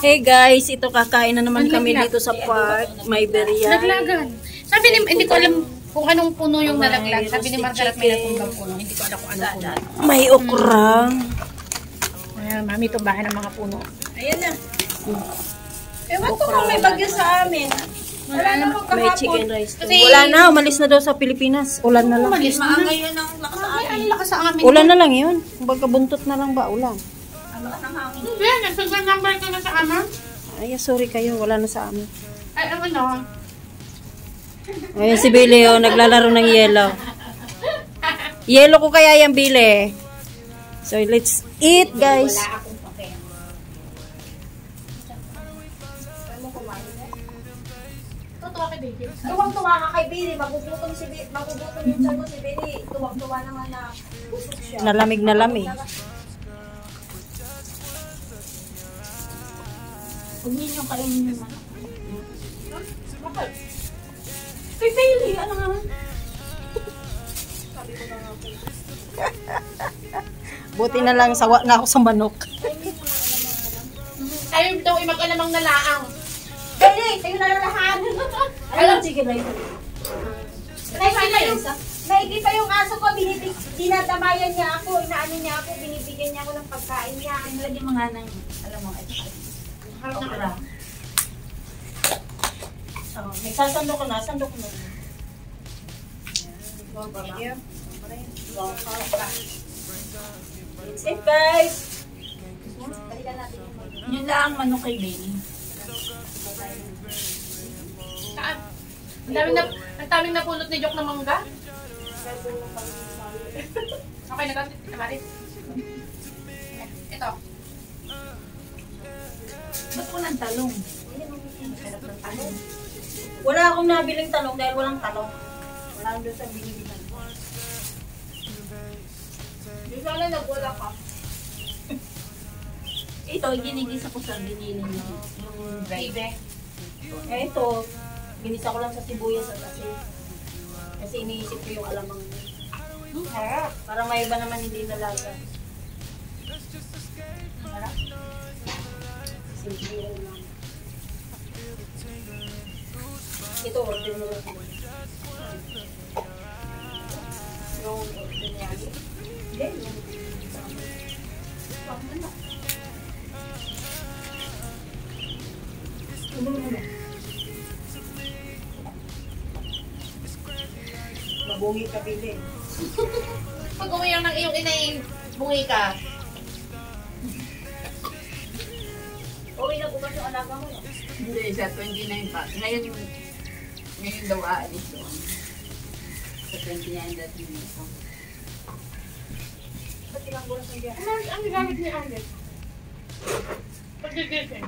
Hey guys, ito kakain na naman kami dito sa park. May beryan. Naglagan. Sabi ni, hindi ko alam kung anong puno yung nalaglag. Sabi ni Margaret may natumbang puno. Hindi ko alam kung anong puno. May okra. Ayan, mami, tumbahan ng mga puno. Ayan na. Ewan ko kung may bagyo sa amin. Wala na akong kahapon. May chicken rice. Wala na, umalis na daw sa Pilipinas. Ulan na lang. Umalis na. Maangay yun ang lakas sa amin. Ang lakas sa amin. Ulan na lang yun. Kumbaga buntot na lang ba ulan? Ang lakas ng hangin. Yan, nagsagang number ka na sa ama. Ay, sorry kayo. Wala na sa amin. Ay, ano? Ayun si Billy, oh, naglalaro ng yelo. Yelo ko kaya yung Billy. So, let's eat, guys. Wala akong pake. Totoo kay baby. Tuwang-tuwa ka kay Billy. Magugutom yung tiyan mo si Billy. Tuwang-tuwa naman na busog siya. Nalamig na lamig. Huwag niyo kainin yung manok. Bakit? Kay Bailey, ano naman? Sabi ko na nga po. Buti na lang sawa na ako sa manok. Ayaw daw mag-alamang nalaang. Bailey, tayo na lalahan. Alam, sige na yun. Naigi pa yung aso ko, dinadamayan niya ako, inaano niya ako, binibigyan niya ako ng pagkain niya. Lagyan mo nga ng, alam mo, ito. Okra. Oh, may sasando ko na, sando ko na. Thank you. That's it, guys. Balikan natin yung manok. Yun lang ang manok kay Bailey. Saan? Ang daming napulot ni Jok ng mangga. Okay na to, Maris. Ito. Ba't ko ng talong? Masarap ng talong. Wala akong nabiling talong dahil walang talong. Wala doon sa binibilan. Di sana nagwala ka. Ito, ginigisa ko sa binili niyo. Yung Ibe. Eh ito, ginisa ko lang sa sibuyas at asin. Kasi iniisip ko yung alamang niya. Harap. Parang may iba naman hindi nalaga. Harap. Simple lang. Ito, order mo lang. Yung order niya. Hindi, mabungi ka, Billy. Pag umiyak ng iyong inay, bungi ka. Uwi na bukas yung alaga mo, no? Hindi, sa 29 pa. Ngayon daw aalis doon. Sa 29 dati nito. Ba't ilang buras ang diyan? Ang gamit ni Alex? Pagkigising.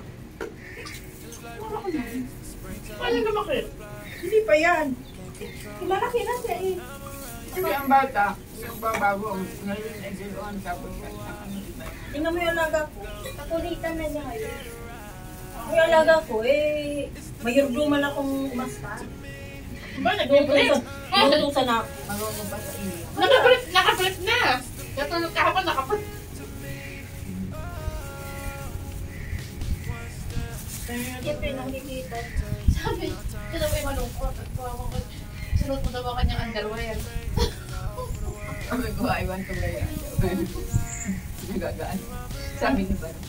Paano na makit? Hindi pa yan. Malaki na siya eh. Kasi ang bata, yung babago, ngayon ay doon, tapos Tingnan mo yung alaga ko. Kakulitan na niya ngayon. Yung alaga ko eh, mayurduman akong umasta. Ba, nag-ulit? Malutusan ako. Marunong ba sa iyo? Nakapalit na! Natulog kahapon, nakapalit. Siyempre, nakikita. Sabi, sino ba yung malungkot? Sunod mo daw ang kanyang underwear. sabi ko, I want to wear yan. Nagagaan. Sabi ni Baro.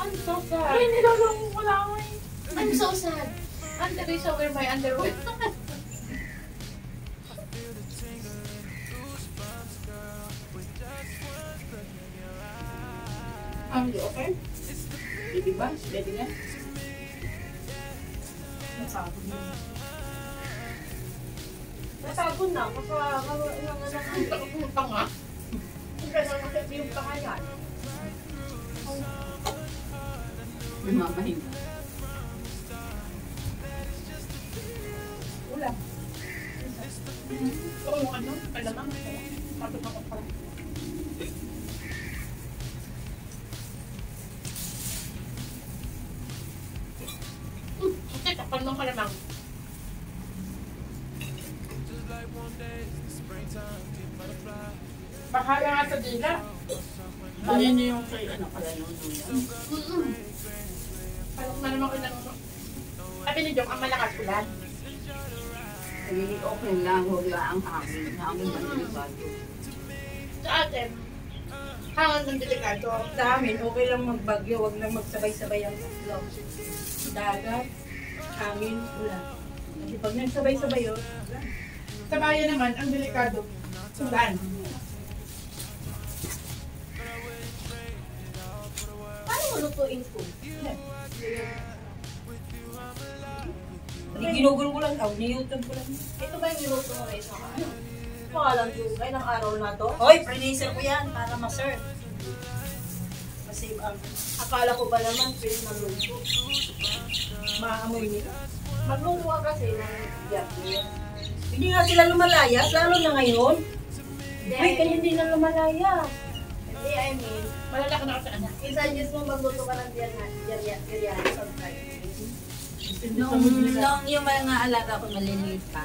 I'm so sad. Ay, nilalong ko lang eh. I'm so sad. And the reason wear my underwear. Okay? Hindi ba? Ready na? Nasabon na. Nasabon na. Ang takot nga. Yung pangalan. May mamahinga. Ulam. Oo, ano? Kailangan ako. Pagod ako pa. Okay, kapal nung kalamang. Bahala nga sa dila. Ano niyo yung kay ano pala nung Parang naman ko lang. Sabi ni Jong, ang malakas ulan. Hindi okay lang, wala ang hangin. Hangin ang delikado. Sa atin, hangin ng delikado. Sa amin, okay lang magbagyo, wag lang magsabay-sabay ang tatlo. Dagat, hangin, ulan. Kasi pag nagsabay-sabay yun, ulan. Sa bayan naman, ang delikado, ulan. Paano mo lutuin ko? Ginugol ko lang daw, ni-YouTube ko lang. Ito ba yung niluto mo na isang ano? Pakalang yung ay ng araw na to. Hoy, freezer ko yan para ma-serve. Masave ang... Akala ko ba naman pwede magluto. Maamoy nila. Magluto ka kasi ng yabir. Hindi nga sila lumalayas, lalo na ngayon. Uy, kanya hindi na lumalayas. Hindi, I mean, Malalaki na ako sa anak. isang Diyos mo magluto ka ng biryani sa Friday. Nung yung mga alaga ko maliliit pa,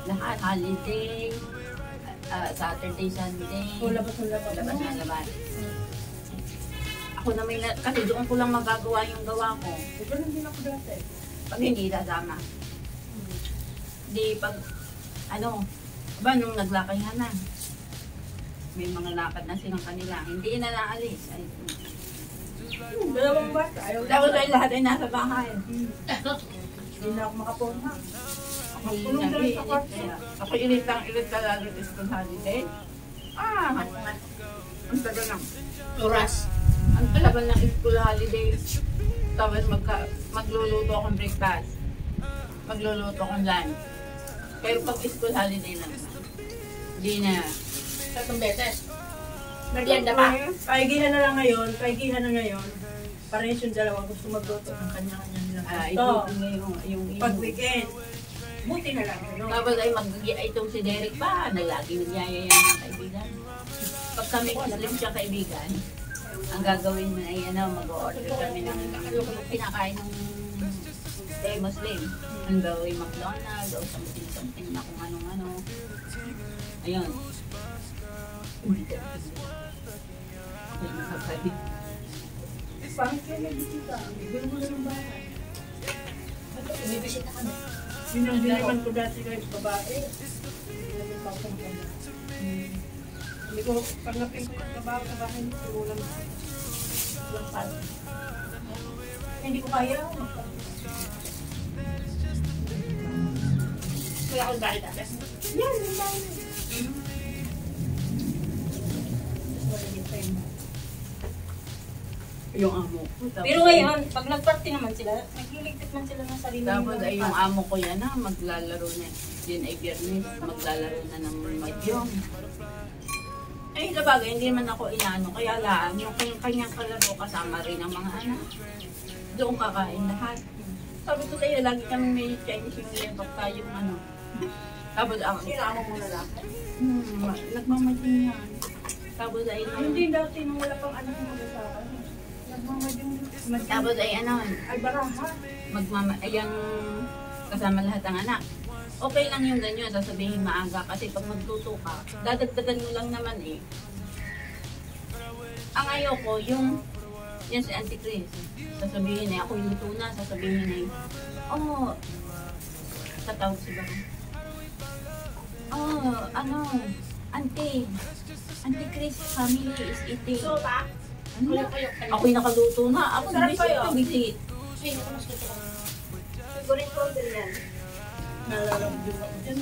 lahat holiday, Saturday, Sunday, Labas na labas. labas na labas. Ako na kasi doon ko lang magagawa yung gawa ko. Ganun din ako dati. Pag hindi sasama. Di pag, ba nung naglakayan na, may mga lakad na silang kanila, hindi na naalis. Ay, Dalawang bata. Ayaw tapos ay lahat ay nasa bahay. Hindi na ako makaporma. Hindi Tulong na na rin sa kwarto. Ako ilit talaga sa school holiday. Ang tagal lang. Oras. Ang tagal ng school holidays. Tapos magluluto akong breakfast. Magluluto akong lunch. Pero pag school holiday lang, hindi na. 3 beses. Merienda pa. Kaigihan na lang ngayon. Kaigihan na ngayon. Parehas yung dalawa gusto magluto ng kanya-kanya nilang Ito gusto. yung Pag weekend. Buti na lang. Ano? tapos ay itong si Derek pa, lagi nagyayaya ng kaibigan. Pag kami Muslim siya kaibigan, ang gagawin mo ay mag-order kami ng pinakain ng Muslim. Ang gawin McDonald's o something na kung anong-ano. Ayun. Ay, nakakalit. Pangit kayo nagbisita. Gano'n mo na ng bahay. Bibisita kami. Sinundiman ko dati kayo babae. Hindi ko pa Hindi ko, pag napin ko yung trabaho sa bahay, walang pad. Hindi ko kaya. Wala akong dahil dati. Yan, yung bahay. Yung amo ko. Tapos Pero ngayon, pag nag-party naman sila, nagliligpit man sila ng sarili. Tapos ay yung amo ko yan maglalaro na. Yun ay biyernes, maglalaro na ng madyong. Ay, sabagay, hindi man ako inaano. Kaya lang, yung kanyang kalaro kasama rin ang mga anak. Doon kakain lahat. Sabi ko sa'yo, lagi kami may Chinese yung lempag tayong ano. Tapos ang Sinama mo na lang. nagmamadyong yan. Tapos ay Hindi dati nung wala pang anak mo sa akin. Nagmamadyong. tapos ay Ay, baraha. yung kasama lahat ng anak. Okay lang yung ganyan, sasabihin maaga kasi pag magluto ka, dadagdagan mo lang naman eh. Ang ayoko, yung si Auntie Chris, sasabihin eh, ako yung luto na, sasabihin eh, tatawag si Baro. Auntie Chris, family is eating. So, ba? Ano? Ako'y nakaluto na, ako Sarap bisit kayo. na bisit. Ay, ako mas gusto ko. Favorite ko din yan. Nalalabdo ako dyan.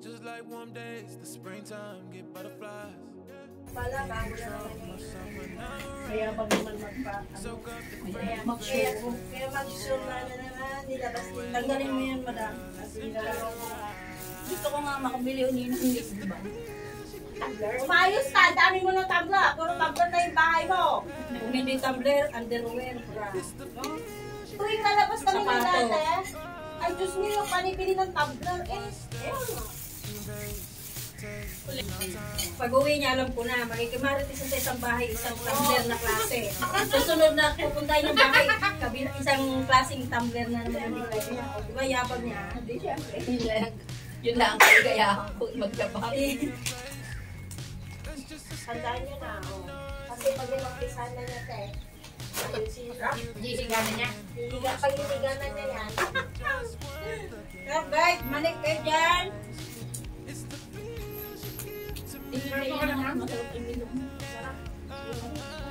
Just like warm days, the springtime, get butterflies. Pala, bago na naman yun. Kaya pag naman kaya mag-show na naman, nilabas din. Tanggalin mo yan, madam. Kasi nilalaro mo. Gusto ko nga makabili ulit ng list, diba? Umayos ka, dami mo ng tabla. Puro tabla na yung bahay mo. Kung hindi tumbler, underwear, bra. No? Tuwing lalabas kami ng Sapato. dati, ay Diyos mo yung panibili ng tabler. Pag uwi niya, alam ko na, makikimarites sa isang bahay, isang tumbler na klase. Susunod na pupuntahin ng bahay, isang klaseng tumbler na naman yung bigay niya. O, diba, yapag niya? Hindi, syempre. Yun lang ang kaligayahan ko magtrabaho. Tandaan nyo na, oh. Kasi pag yung na niya, te, Gisigana niya. pag-iligan na niya yan. Kaya guys, manik kayo dyan.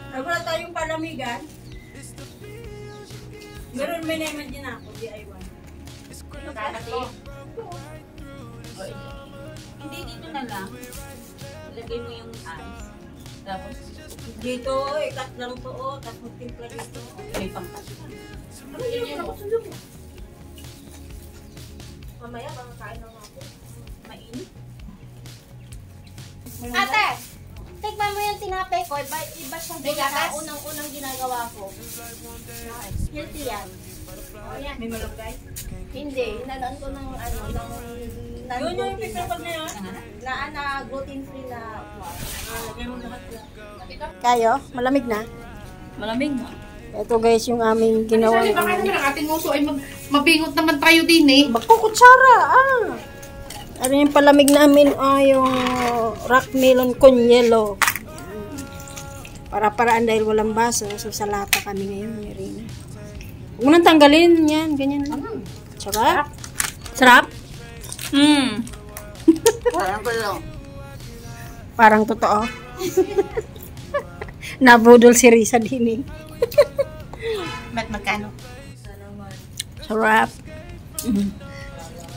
Ay, wala tayong palamigan. Meron may naman din ako, DIY. Hindi dito na lang. Ilagay mo yung ice. Tapos, Dito, ikat lang to, tapos timpla dito. may pangkat. Ano yun? Ako sundo mo. Mamaya, makakain lang ako. Mainit. Ate! Tikman mo yung tinapay ko. Iba siyang May sa gatas? unang-unang ginagawa ko. Healthy yan. Oh, yan. May malagay. Hindi. Inalaan ko ng ano, ng Yun yung pipapag na yun. na gluten-free na Lagay mo lahat yan. Kayo? Malamig na? Malamig mo. Ito guys, yung aming ginawa. Sabi baka naman ang ating uso ay mabingot naman tayo din eh. Bako, kutsara, Ano yung palamig namin, yung rock melon con yelo. Para-paraan dahil walang baso. So, sa lata kami ngayon, Marina. Huwag mo nang tanggalin yan, ganyan lang. Sarap? Sarap? Parang gulo. Parang totoo. Nabudol si Risa din eh. Ba't magkano? Sarap.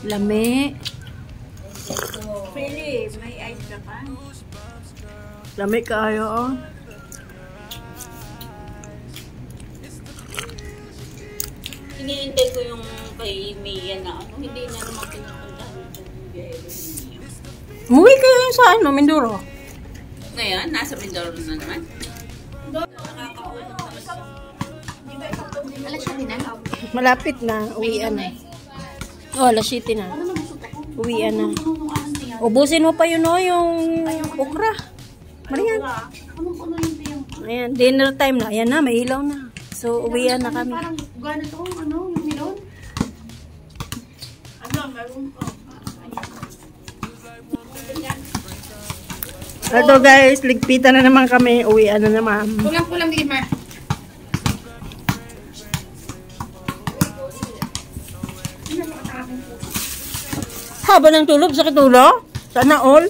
Lami. Really, may ice na pa. Lami kayo, oh. Hinihintay ko yung kay Mia na ano, hindi na naman pinupuntahan yung Bielo ni Mia. Umuwi kayo sa ano, Mindoro. Ngayon, nasa Mindoro na naman. Alas siya din na. Malapit na, uwian na. Oh, alas 7 na. Uwian na. Ubusin mo pa yun, oh, yung okra. Marian. Anong puno yung tiyong? Ayan, dinner time na. Ayan na, may ilaw na. So, uwian na kami. Parang gano'n to, ano, yung milon? Ito guys, ligpitan na naman kami. Uwian na naman. Kulang-kulang din, Ma. Haba ng tulog, sakit ulo. Sana all.